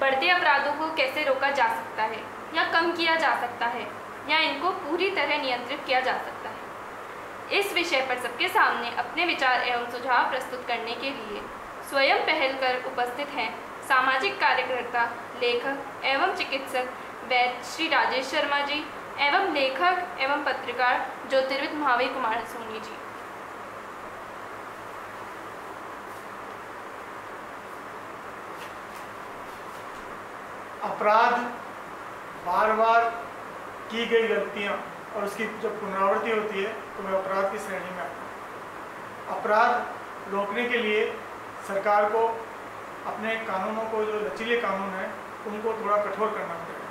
बढ़ते अपराधों को कैसे रोका जा सकता है या कम किया जा सकता है या इनको पूरी तरह नियंत्रित किया जा सकता है। इस विषय पर सबके सामने अपने विचार एवं सुझाव प्रस्तुत करने के लिए स्वयं पहल कर उपस्थित हैं सामाजिक कार्यकर्ता, लेखक एवं चिकित्सक वैद्य श्री राजेश शर्मा जी एवं लेखक एवं पत्रकार ज्योतिर्विद महावीर कुमार सोनी जी। अपराध बार बार की गई गलतियां और उसकी जब पुनरावृत्ति होती है तो वह अपराध की श्रेणी में आता है। अपराध रोकने के लिए सरकार को अपने कानूनों को, जो लचीले कानून हैं, उनको थोड़ा कठोर करना पड़ेगा।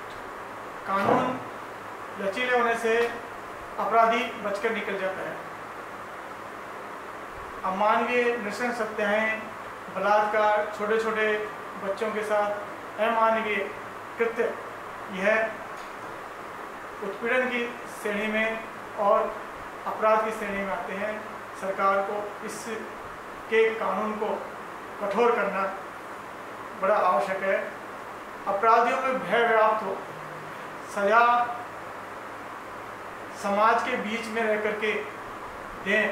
कानून लचीले होने से अपराधी बचकर निकल जाता है। अमानवीय नृशंस हत्याएं, बलात्कार, छोटे छोटे बच्चों के साथ अमानवीय कृत्य, यह उत्पीड़न की श्रेणी में और अपराध की श्रेणी में आते हैं। सरकार को इसके कानून को कठोर करना बड़ा आवश्यक है। अपराधियों में भय व्याप्त हो, सजा समाज के बीच में रह करके दें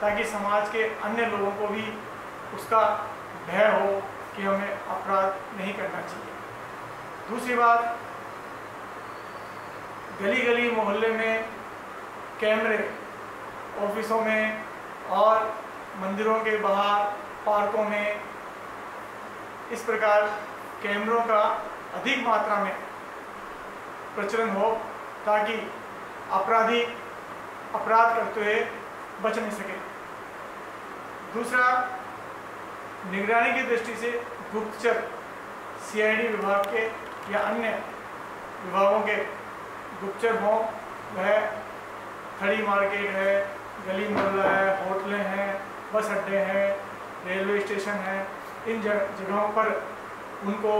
ताकि समाज के अन्य लोगों को भी उसका भय हो कि हमें अपराध नहीं करना चाहिए। दूसरी बात, गली गली मोहल्ले में कैमरे, ऑफिसों में और मंदिरों के बाहर, पार्कों में इस प्रकार कैमरों का अधिक मात्रा में प्रचलन हो ताकि अपराधी अपराध करते हुए बच नहीं सके। दूसरा, निगरानी की दृष्टि से गुप्तचर, सीआईडी विभाग के या अन्य विभागों के गुप्तचर हों, वह खड़ी मार्केट है, गली मोहल्ला है, होटलें हैं, बस अड्डे हैं, रेलवे स्टेशन हैं, इन जगहों पर उनको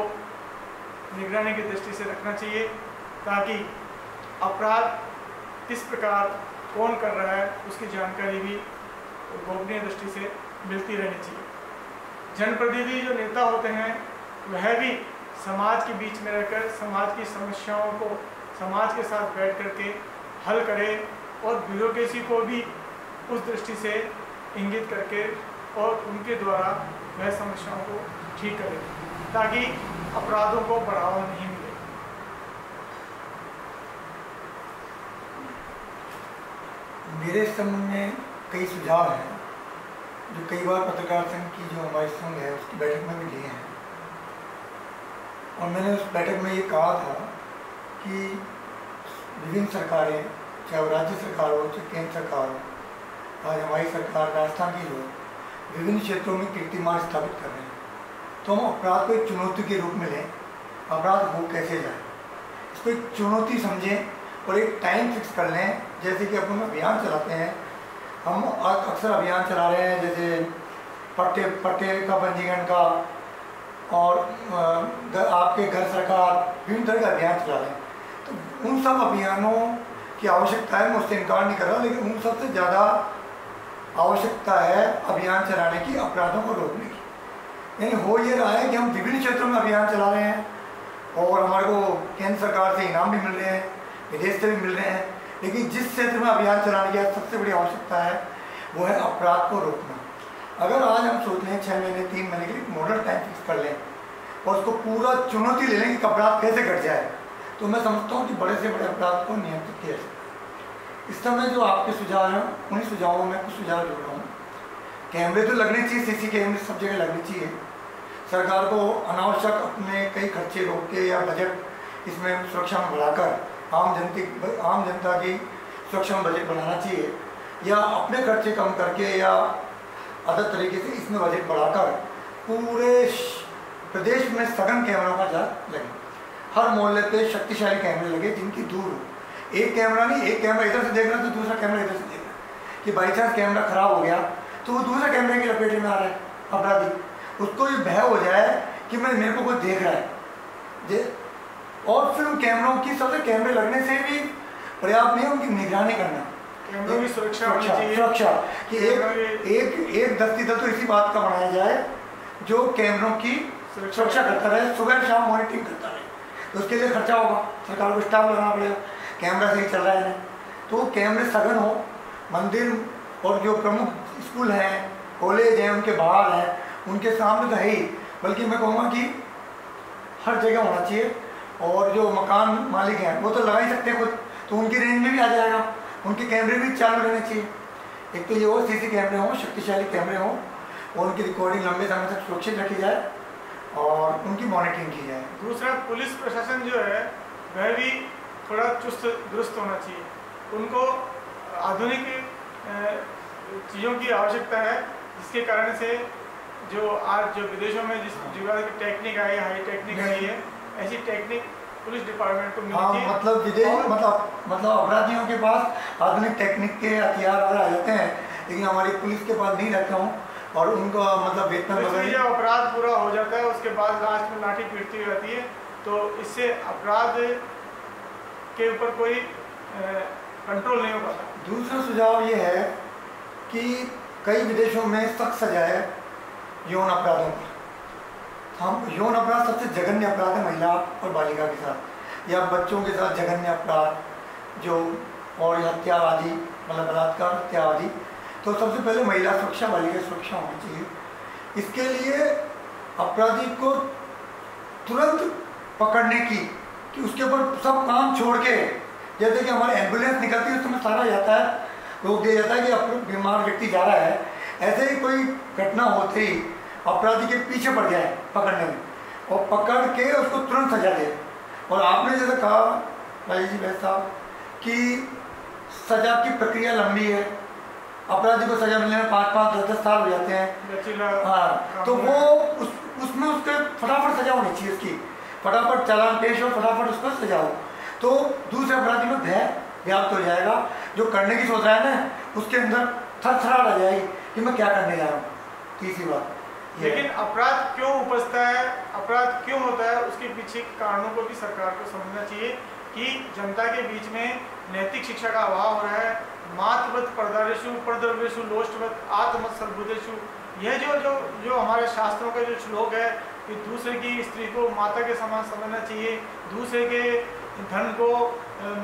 निगरानी की दृष्टि से रखना चाहिए ताकि अपराध किस प्रकार कौन कर रहा है उसकी जानकारी भी गोपनीय दृष्टि से मिलती रहनी चाहिए। जनप्रतिनिधि जो नेता होते हैं वह भी समाज के बीच में रहकर समाज की समस्याओं को समाज के साथ बैठ करके हल करें और ब्यूरोक्रेसी को भी उस दृष्टि से इंगित करके और उनके द्वारा वह समस्याओं को ठीक करें ताकि अपराधों को बढ़ावा नहीं मिले। मेरे संबंध में कई सुझाव हैं जो कई बार पत्रकार संघ की जो हमारी संघ है उसकी बैठक में भी लिए हैं और मैंने उस बैठक में ये कहा था कि विभिन्न सरकारें, चाहे वो राज्य सरकार हो चाहे केंद्र सरकार हो, आज हमारी सरकार राजस्थान की लोग विभिन्न क्षेत्रों में कीर्तिमान स्थापित कर रहे हैं, तो हम अपराध को एक चुनौती के रूप में लें। अपराध हो कैसे जाए, इसको एक चुनौती समझें और एक टाइम फिक्स कर लें। जैसे कि अपन अभियान चलाते हैं, हम अक्सर अभियान चला रहे हैं, जैसे पट्टे का पंजीकरण का और आपके घर सरकार, विभिन्न तरह का अभियान चला रहे हैं। तो उन सब अभियानों की आवश्यकता है, मैं उससे इनकार नहीं कर रहा, लेकिन उन सबसे ज़्यादा आवश्यकता है अभियान चलाने की, अपराधों को रोकने की। यानी हो ये रहा है कि हम विभिन्न क्षेत्रों में अभियान चला रहे हैं और हमारे को केंद्र सरकार से इनाम भी मिल रहे हैं, विदेश से भी मिल रहे हैं, लेकिन जिस क्षेत्र में अभियान चलाने की सबसे बड़ी आवश्यकता है वो है अपराध को रोकना। अगर आज हम सोच लें 6 महीने 3 महीने के लिए मॉडल टाइम फिक्स कर लें और उसको पूरा चुनौती ले लें कि अपराध कैसे घट जाए, तो मैं समझता हूँ कि बड़े से बड़े अपराध को नियंत्रित किया जाए। इस समय जो आपके सुझाव हैं उन्हीं सुझावों में कुछ सुझाव जोड़ रहा हूँ। कैमरे तो लगने चाहिए, सीसी कैमरे सब जगह लगने चाहिए। सरकार को अनावश्यक अपने कई खर्चे रोक के या बजट इसमें सुरक्षा में बढ़ाकर आम जनता की सुरक्षा में बजट बनाना चाहिए, या अपने खर्चे कम करके या अदर तरीके से इसमें बजट बढ़ाकर पूरे प्रदेश में सघन कैमरों का जाल लगे। हर मोहल्ले पे शक्तिशाली कैमरे लगे जिनकी दूर हो, एक कैमरा नहीं, एक कैमरा इधर से देख रहा तो दूसरा कैमरा इधर से देख रहा, कि बाई चांस कैमरा खराब हो गया तो वो दूसरे कैमरे की लपेटे में आ रहा है अपराधी, उसको ये भय हो जाए कि मेरे को कोई देख रहा है। और फिर उन कैमरों की सबसे कैमरे लगने से भी पर्याप्त नहीं, उनकी निगरानी करना, कैमरों की सुरक्षा कि एक दस्ती दल तो इसी बात का बनाया जाए जो कैमरों की सुरक्षा करता रहे, सुबह शाम मॉनिटरिंग करता रहे। तो उसके लिए खर्चा होगा, सरकार को स्टाफ लगाना पड़ेगा, कैमरा सही चल रहा है तो कैमरे सघन हो, मंदिर और जो प्रमुख स्कूल हैं, कॉलेज हैं, उनके बाहर हैं, उनके सामने तो है ही, बल्कि मैं कहूँगा कि हर जगह होना चाहिए। और जो मकान मालिक हैं वो तो लगा ही सकते हैं खुद, तो उनकी रेंज में भी आ जाएगा, उनके कैमरे भी चालू रहने चाहिए। एक तो ये हो सीसी कैमरे हों, शक्तिशाली कैमरे हों, और उनकी रिकॉर्डिंग लंबे समय तक सुरक्षित रखी जाए और उनकी मॉनिटरिंग की जाए। दूसरा, पुलिस प्रशासन जो है वह भी थोड़ा चुस्त दुरुस्त होना चाहिए। उनको आधुनिक चीज़ों की आवश्यकता है, जिसके कारण से जो आज जो विदेशों में जिस प्रकार की टेक्निक आई, हाई टेक्निक आई है, ऐसी टेक्निक पुलिस डिपार्टमेंट को मिलनी चाहिए। मतलब विदेश मतलब अपराधियों के पास आधुनिक टेक्निक के हथियार वगैरह आ जाते हैं, लेकिन हमारी पुलिस के पास नहीं रहते हों, और उनको मतलब वेतन वगैरह जब अपराध पूरा हो जाता है उसके बाद लास्ट में लाठी पीटती रहती है, तो इससे अपराध के ऊपर कोई कंट्रोल नहीं हो पाता। दूसरा सुझाव ये है कि कई विदेशों में सख्त सजा है यौन अपराधों पर। हम यौन अपराध सबसे जघन्य अपराध है महिला और बालिका के साथ या बच्चों के साथ जघन्य अपराध जो, और हत्या आदि, मतलब बलात्कार, हत्या आदि। तो सबसे पहले महिला सुरक्षा, बालिका सुरक्षा होनी चाहिए। इसके लिए अपराधी को तुरंत पकड़ने की, कि उसके ऊपर सब काम छोड़ के, जैसे कि हमारी एम्बुलेंस निकलती है उसमें सारा जाता है, रोक दिया जाता है कि बीमार व्यक्ति जा रहा है, ऐसे ही कोई घटना होते ही अपराधी के पीछे पड़ जाए पकड़ने में, और पकड़ के उसको तुरंत सजा दे। और आपने जैसे कहा भाई जी भाई साहब कि सजा की प्रक्रिया लंबी है, अपराधी को सजा मिलने में 5-5, 10-10 साल हो जाते हैं। हाँ, तो वो उसमें उसके फटाफट सजा होनी चाहिए, उसकी फटाफट चालान पेश हो, फटाफट उसको सजा हो, तो दूसरे अपराधी में भय व्याप्त हो जाएगा। जो करने की सोच रहा है ना, उसके अंदर थरथराहट आ जाएगी कि मैं क्या करने जा रहा हूँ। तीसरी बात, लेकिन अपराध क्यों उपजता है, अपराध क्यों होता है, उसके पीछे कारणों को भी सरकार को समझना चाहिए कि जनता के बीच में नैतिक शिक्षा का अभाव हो रहा है। मातवत परदारेशु परद्रव्येषु लोष्टवत आत्मवत सर्वभूतेषु, यह जो हमारे शास्त्रों का जो श्लोक है कि दूसरे की स्त्री को माता के समान समझना चाहिए, दूसरे के धन को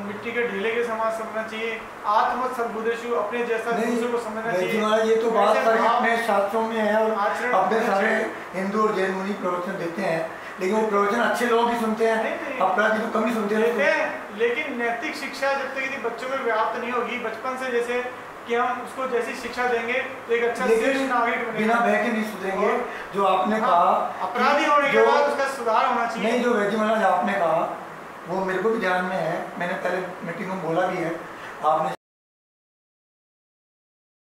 मिट्टी के ढेले के समान समझना चाहिए, आत्मवत सर्वभूतेषु, अपने जैसा दूसरे को समझना चाहिए। ये तो बात अपने शास्त्रों में है और अपने सारे हिंदू और जैन मुनि प्रवचन देते हैं, लेकिन वो प्रवचन अच्छे लोग ही सुनते हैं, अपराधी तो कम ही सुनते हैं। लेकिन नैतिक शिक्षा जब तक यदि बच्चों में व्याप्त नहीं होगी बचपन से, जैसे कि हम उसको जैसी शिक्षा देंगे तो एक अच्छा नागरिक बनेगा। बिना भय के नहीं सुधरेंगे। जो आपने कहा अपराधी होने के बाद उसका सुधार होना चाहिए। नहीं, जो वैद्य महाराज आपने कहा वो मेरे को भी ध्यान में है, मैंने पहले मीटिंग में बोला भी है। आपने